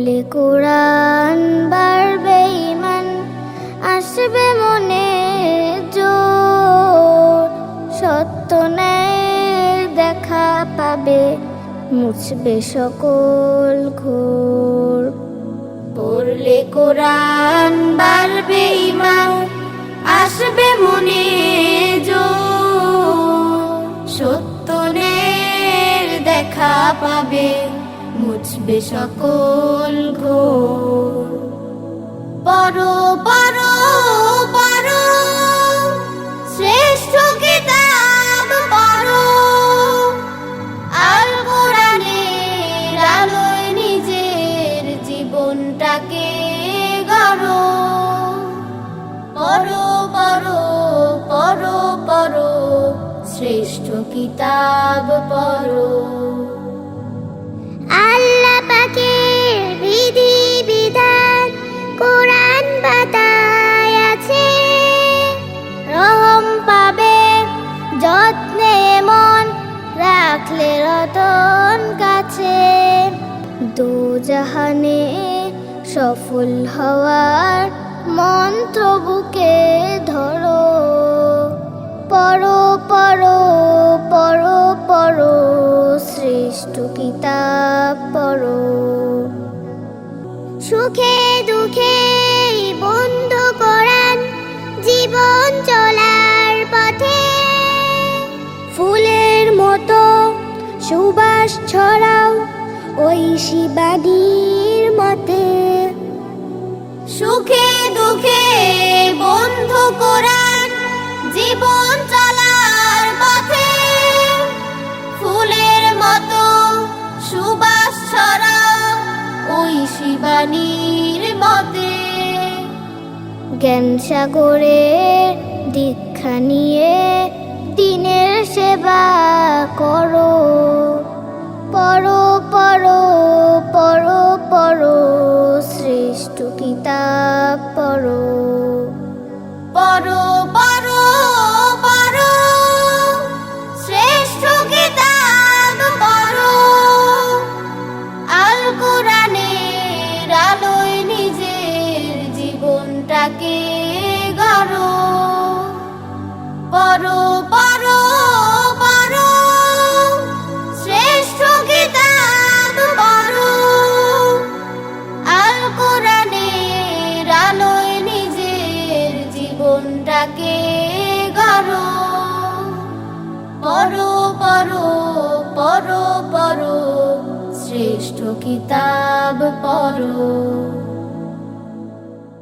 পড়লে কোরআন বাড়বে ঈমান, আসবে মনে জোর, সত্য ন্যায়ের দেখা পাবে, মুছবে সকল ঘোর। পড়লে কোরআন বাড়বে ঈমান, আসবে মনে জোর, সত্য ন্যায়ের দেখা পাবে, মুছবে সকল ঘোর। পড়ো পড়ো পড়ো শ্রেষ্ঠ কিতাব পড়ো, আল কোরআনের আলোয় নিজের জীবনটাকে গড়ো। পড়ো পড়ো পড়ো পড়ো শ্রেষ্ঠ কিতাব পড়ো। আল্লাহ পাকের বিধি বিধান কোরআন পাতায় আছে, রহম পাবে যত্নে মন রাখলে রতন কাছে। দোজাহানে সফল হওয়ার মন্ত্র বুকে ধরো, পড়ো পড়ো পড়ো পড়ো শ্রেষ্ঠ কিতাব পড়ো। সুখে দুঃখে বন্ধু কোরআন জীবন চলার পথে, ফুলের মতো সুবাস ছড়াও ওই শিবানীর মতে। সুখে দুঃখে বন্ধু কোরআন জীবন চলার পথে, ফুলের মতো সুবাস ছড়াও ওই শিবানীর মতে। জ্ঞান সাগরে দীক্ষা নিয়ে দিনের সেবা করো, পড়ো পড়ো পড়ো পড়ো শ্রেষ্ঠ কিতাব পড়ো। পড়ো পড়ো পড়ো শ্রেষ্ঠ কিতাব পড়ো, আল কোরআনের আলোয় নিজের জীবনটাকে গড়ো। পড়ো পড়ো পড়ো শ্রেষ্ঠ কিতাব পড়ো, আল কোরআনের আলোয় নিজের জীবনটাকে গড়ো। পড়ো পড়ো পড়ো পড়ো শ্রেষ্ঠ কিতাব পড়ো।